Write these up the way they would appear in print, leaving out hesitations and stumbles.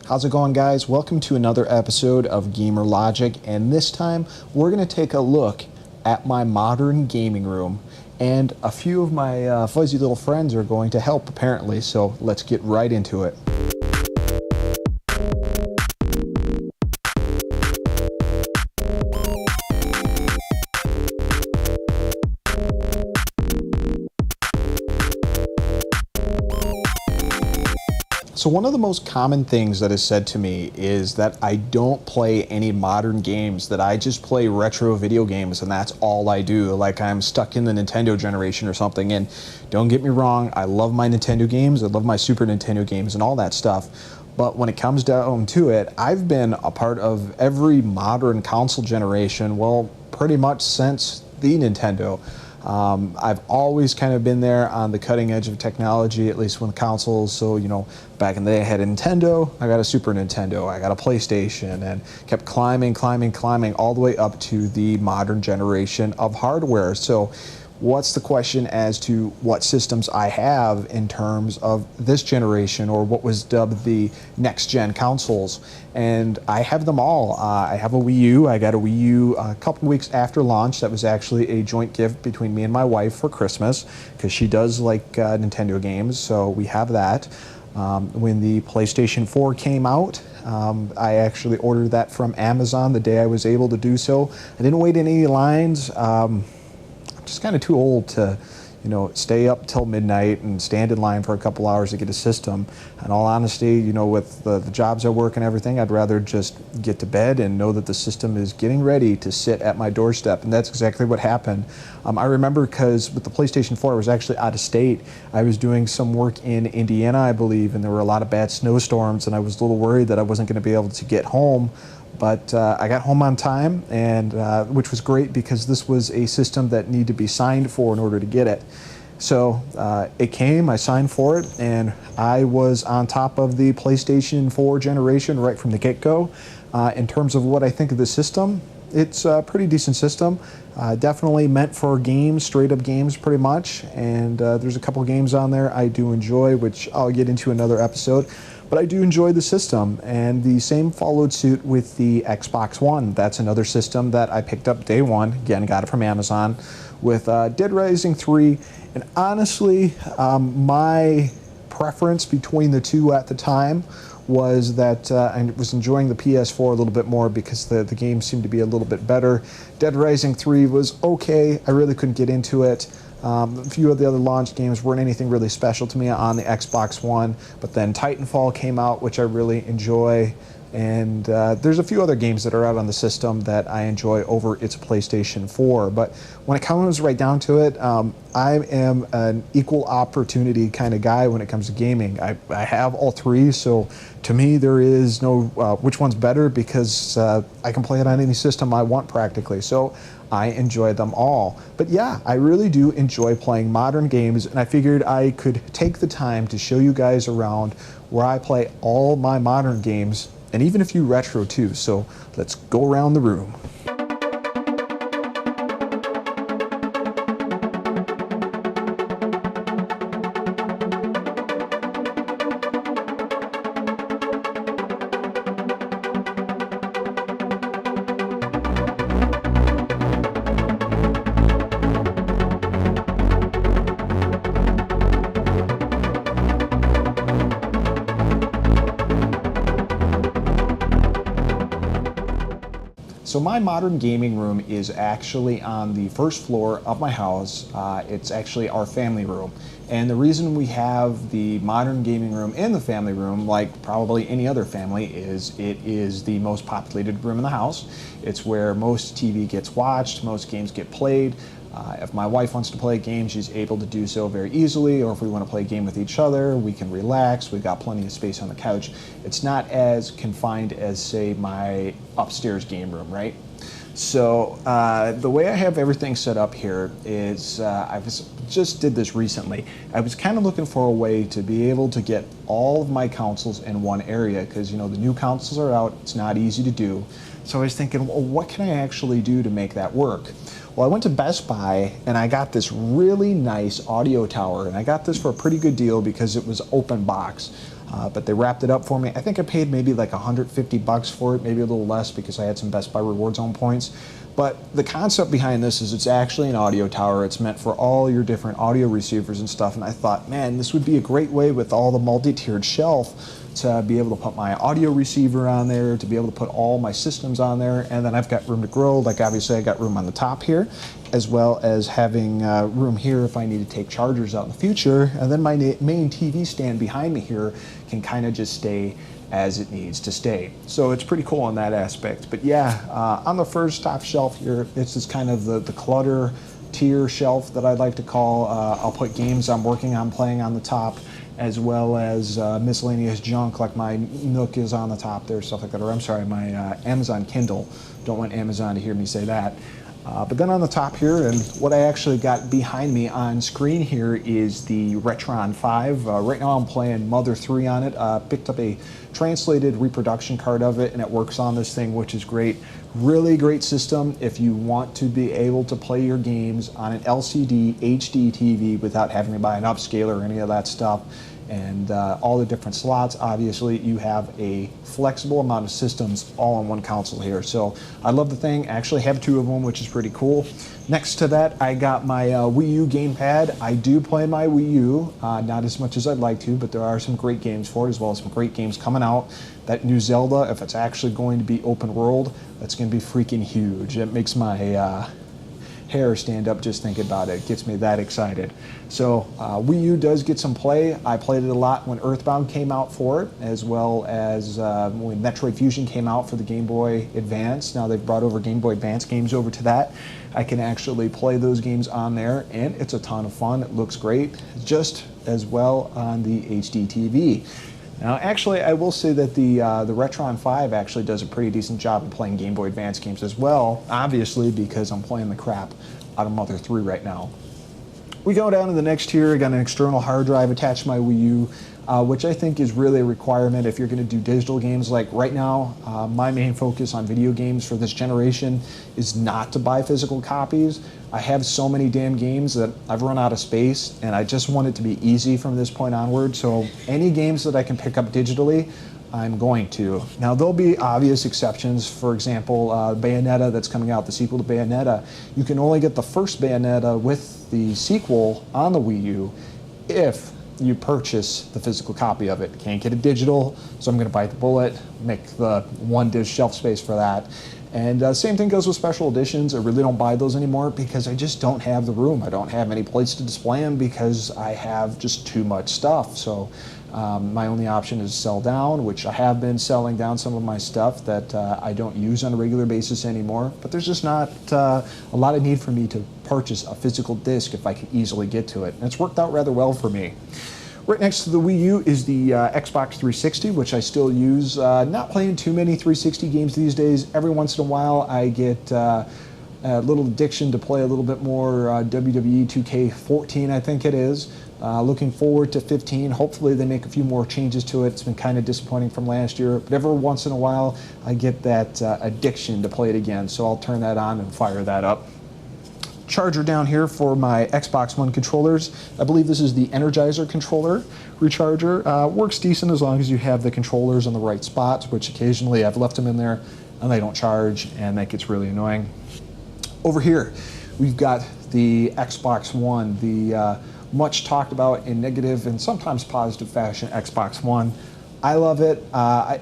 How's it going, guys? Welcome to another episode of Gamer Logic, and this time we're going to take a look at my modern gaming room, and a few of my fuzzy little friends are going to help apparently, so let's get right into it. So one of the most common things that is said to me is that I don't play any modern games, that I just play retro video games and that's all I do, like I'm stuck in the Nintendo generation or something. And don't get me wrong, I love my Nintendo games, I love my Super Nintendo games and all that stuff. But when it comes down to it, I've been a part of every modern console generation, well, pretty much since the Nintendo. I've always kind of been there on the cutting edge of technology, at least with consoles. So, you know, back in the day I had a Nintendo, I got a Super Nintendo, I got a PlayStation, and kept climbing all the way up to the modern generation of hardware. So what's the question as to what systems I have in terms of this generation, or what was dubbed the next gen consoles? And I have them all. I have a Wii U. I got a Wii U a couple weeks after launch. That was actually a joint gift between me and my wife for Christmas, because she does like Nintendo games, so we have that. When the PlayStation 4 came out, I actually ordered that from Amazon the day I was able to do so. I didn't wait in any lines. Just kind of too old to, you know, stay up till midnight and stand in line for a couple hours to get a system. In all honesty, you know, with the jobs I work and everything, I'd rather just get to bed and know that the system is getting ready to sit at my doorstep, and that's exactly what happened. I remember because with the PlayStation 4, I was actually out of state. I was doing some work in Indiana, I believe, and there were a lot of bad snowstorms, and I was a little worried that I wasn't going to be able to get home. But I got home on time, and which was great because this was a system that needed to be signed for in order to get it. So it came, I signed for it, and I was on top of the PlayStation 4 generation right from the get-go. In terms of what I think of the system, it's a pretty decent system. Definitely meant for games, straight up games pretty much, and there's a couple games on there I do enjoy, which I'll get into another episode. But I do enjoy the system, and the same followed suit with the Xbox One. That's another system that I picked up day one. Again, got it from Amazon with Dead Rising 3. And honestly, my preference between the two at the time was that I was enjoying the PS4 a little bit more because the game seemed to be a little bit better. Dead Rising 3 was okay. I really couldn't get into it. A few of the other launch games weren't anything really special to me on the Xbox One, but then Titanfall came out, which I really enjoy, and there's a few other games that are out on the system that I enjoy over its PlayStation 4. But when it comes right down to it, I am an equal opportunity kind of guy when it comes to gaming. I have all three, so to me there is no which one's better, because I can play it on any system I want practically. So I enjoy them all. But yeah, I really do enjoy playing modern games, and I figured I could take the time to show you guys around where I play all my modern games, and even a few retro too. So let's go around the room. So my modern gaming room is actually on the first floor of my house. It's actually our family room. And the reason we have the modern gaming room in the family room, like probably any other family, is it is the most populated room in the house. It's where most TV gets watched, most games get played. If my wife wants to play a game, she's able to do so very easily, or if we want to play a game with each other, we can relax. We've got plenty of space on the couch. It's not as confined as, say, my upstairs game room, right? So the way I have everything set up here is, just did this recently. I was kind of looking for a way to be able to get all of my consoles in one area, because, you know, the new consoles are out, it's not easy to do. So I was thinking, well, what can I actually do to make that work? Well, I went to Best Buy and I got this really nice audio tower, and I got this for a pretty good deal because it was open box. But they wrapped it up for me. I think I paid maybe like 150 bucks for it, maybe a little less because I had some Best Buy Rewards Zone points. But the concept behind this is it's actually an audio tower. It's meant for all your different audio receivers and stuff. And I thought, man, this would be a great way with all the multi-tiered shelf to be able to put my audio receiver on there, to be able to put all my systems on there. And then I've got room to grow. Like obviously I got room on the top here, as well as having room here if I need to take chargers out in the future. And then my main TV stand behind me here can kind of just stay as it needs to stay. So it's pretty cool in that aspect. But yeah, on the first top shelf here, it's just kind of the clutter tier shelf that I'd like to call. I'll put games I'm working on playing on the top, as well as miscellaneous junk like my Nook is on the top there, stuff like that. Or I'm sorry, my Amazon Kindle. Don't want Amazon to hear me say that. But then on the top here, and what I actually got behind me on screen here is the Retron 5. Right now I'm playing Mother 3 on it. Picked up a translated reproduction card of it, and it works on this thing, which is great. Really great system if you want to be able to play your games on an LCD HD TV without having to buy an upscaler or any of that stuff. And all the different slots. Obviously, you have a flexible amount of systems all on one console here. So I love the thing. I actually have two of them, which is pretty cool. Next to that, I got my Wii U gamepad. I do play my Wii U, not as much as I'd like to, but there are some great games for it, as well as some great games coming out. That new Zelda, if it's actually going to be open world, that's going to be freaking huge. It makes my hair stand up just thinking about it. It gets me that excited. So Wii U does get some play. I played it a lot when Earthbound came out for it, as well as when Metroid Fusion came out for the Game Boy Advance. Now they've brought over Game Boy Advance games over to that. I can actually play those games on there, and it's a ton of fun. It looks great, just as well on the HD TV. Now, actually, I will say that the Retron 5 actually does a pretty decent job of playing Game Boy Advance games as well, obviously because I'm playing the crap out of Mother 3 right now. We go down to the next tier. I got an external hard drive attached to my Wii U, which I think is really a requirement if you're going to do digital games. Like right now, my main focus on video games for this generation is not to buy physical copies. I have so many damn games that I've run out of space, and I just want it to be easy from this point onward. So any games that I can pick up digitally, I'm going to. Now, there'll be obvious exceptions. For example, Bayonetta that's coming out, the sequel to Bayonetta. You can only get the first Bayonetta with the sequel on the Wii U if you purchase the physical copy of it. Can't get it digital, so I'm going to bite the bullet, make the one disk shelf space for that. And same thing goes with special editions. I really don't buy those anymore because I just don't have the room. I don't have any place to display them because I have just too much stuff. So my only option is sell down, which I have been selling down some of my stuff that I don't use on a regular basis anymore. But there's just not a lot of need for me to purchase a physical disc if I can easily get to it. And it's worked out rather well for me. Right next to the Wii U is the Xbox 360, which I still use. Not playing too many 360 games these days. Every once in a while I get a little addiction to play a little bit more WWE 2K14, I think it is. Looking forward to 15. Hopefully they make a few more changes to it. It's been kind of disappointing from last year. But every once in a while I get that addiction to play it again. So I'll turn that on and fire that up. Charger down here for my Xbox One controllers. I believe this is the Energizer controller recharger. Works decent as long as you have the controllers in the right spots, which occasionally I've left them in there and they don't charge, and that gets really annoying. Over here, we've got the Xbox One, the much talked about in negative and sometimes positive fashion Xbox One. I love it.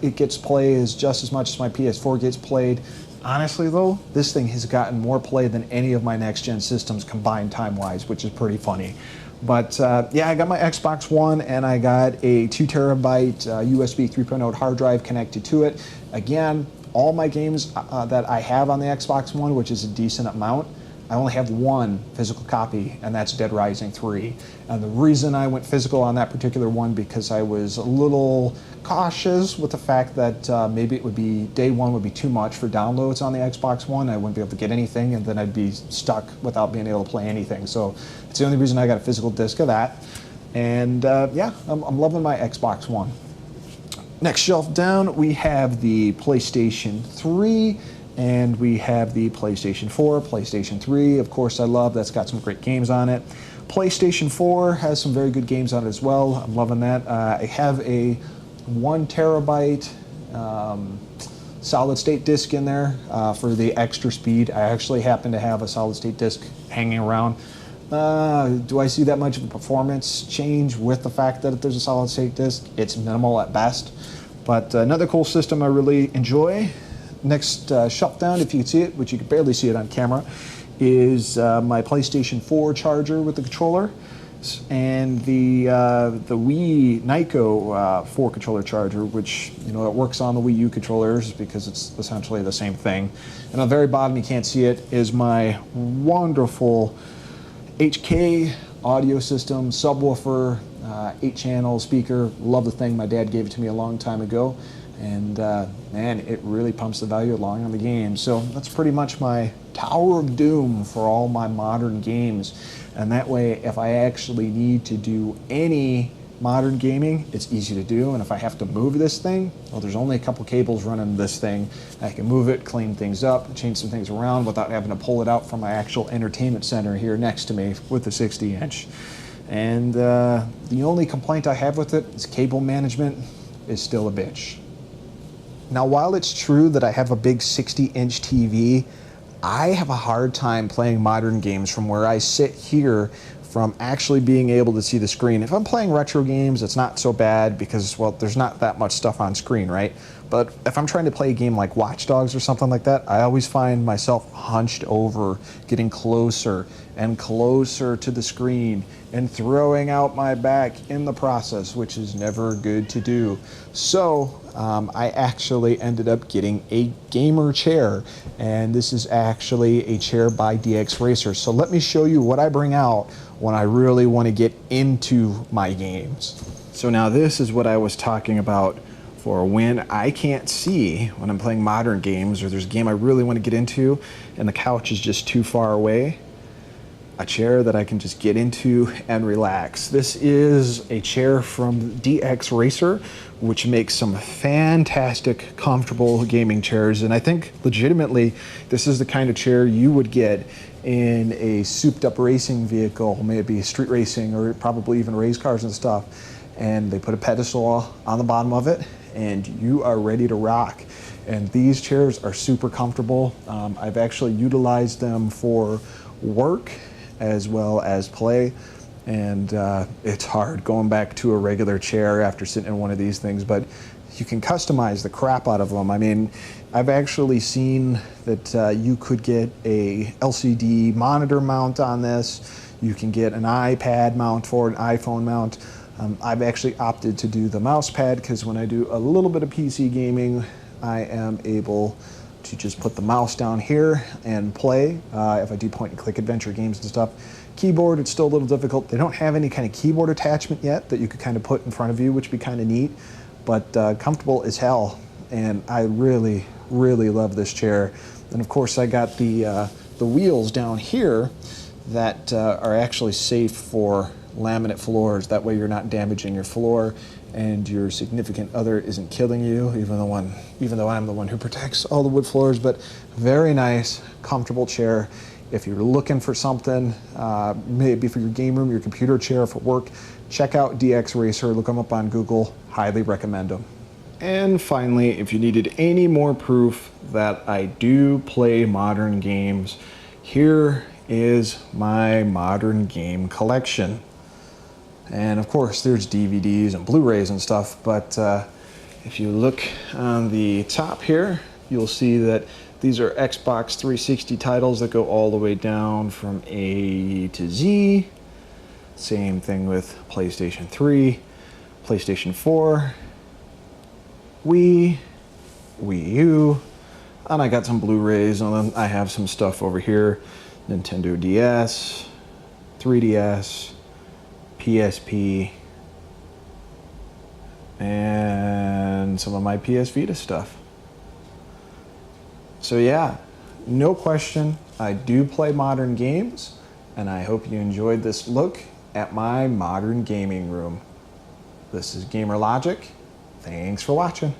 It gets played just as much as my PS4 gets played. Honestly though, this thing has gotten more play than any of my next-gen systems combined time-wise, which is pretty funny. But yeah, I got my Xbox One and I got a 2 terabyte USB 3.0 hard drive connected to it. Again, all my games that I have on the Xbox One, which is a decent amount, I only have one physical copy, and that's Dead Rising 3. And the reason I went physical on that particular one because I was a little cautious with the fact that maybe it would be, day one would be too much for downloads on the Xbox One. I wouldn't be able to get anything, and then I'd be stuck without being able to play anything. So it's the only reason I got a physical disc of that. And yeah, I'm loving my Xbox One. Next shelf down, we have the PlayStation 3 And we have the PlayStation 4, PlayStation 3, of course I love, that's got some great games on it. PlayStation 4 has some very good games on it as well, I'm loving that. I have a 1 terabyte solid state disk in there for the extra speed. I actually happen to have a solid state disk hanging around. Do I see that much of a performance change with the fact that there's a solid state disk? It's minimal at best. But another cool system I really enjoy. Next shelf down, if you can see it, which you can barely see it on camera, is my PlayStation 4 charger with the controller, and the Wii Nyko 4 controller charger, which it works on the Wii U controllers because it's essentially the same thing. And on the very bottom, you can't see it, is my wonderful HK audio system, subwoofer, 8-channel speaker. Love the thing. My dad gave it to me a long time ago. And man, it really pumps the value along on the game. So that's pretty much my Tower of Doom for all my modern games. And that way, if I actually need to do any modern gaming, it's easy to do. And if I have to move this thing, well, there's only a couple cables running this thing. I can move it, clean things up, change some things around without having to pull it out from my actual entertainment center here next to me with the 60-inch. And the only complaint I have with it is cable management is still a bitch. Now, while it's true that I have a big 60-inch TV, I have a hard time playing modern games from where I sit here from actually being able to see the screen. If I'm playing retro games, it's not so bad because, well, there's not that much stuff on screen, right? But if I'm trying to play a game like Watch Dogs or something like that, I always find myself hunched over, getting closer and closer to the screen and throwing out my back in the process, which is never good to do. So I actually ended up getting a gamer chair, and this is actually a chair by DX Racer. So let me show you what I bring out when I really want to get into my games. So now this is what I was talking about for when I can't see when I'm playing modern games, or there's a game I really want to get into and the couch is just too far away. A chair that I can just get into and relax. This is a chair from DX Racer, which makes some fantastic, comfortable gaming chairs. And I think legitimately, this is the kind of chair you would get in a souped up racing vehicle, maybe street racing or probably even race cars and stuff. And they put a pedestal on the bottom of it and you are ready to rock. And these chairs are super comfortable. I've actually utilized them for work as well as play, and it's hard going back to a regular chair after sitting in one of these things, but you can customize the crap out of them. I mean, I've actually seen that you could get a LCD monitor mount on this. You can get an iPad mount for an iPhone mount. I've actually opted to do the mouse pad because when I do a little bit of PC gaming, I am able to just put the mouse down here and play. If I do point and click adventure games and stuff. Keyboard, it's still a little difficult. They don't have any kind of keyboard attachment yet that you could kind of put in front of you, which would be kind of neat, but comfortable as hell. And I really, really love this chair. And of course I got the wheels down here that are actually safe for laminate floors. That way you're not damaging your floor and your significant other isn't killing you, even though I'm the one who protects all the wood floors. But very nice, comfortable chair. If you're looking for something, maybe for your game room, your computer chair for work, check out DX Racer, look them up on Google, highly recommend them. And finally, if you needed any more proof that I do play modern games, here is my modern game collection. And of course there's DVDs and Blu-rays and stuff, but if you look on the top here, you'll see that these are Xbox 360 titles that go all the way down from A to Z. Same thing with PlayStation 3, PlayStation 4, Wii, Wii U, and I got some Blu-rays, and then I have some stuff over here, Nintendo DS, 3DS, PSP, and some of my PS Vita stuff. So yeah, no question, I do play modern games, and I hope you enjoyed this look at my modern gaming room. This is Gamer Logic. Thanks for watching.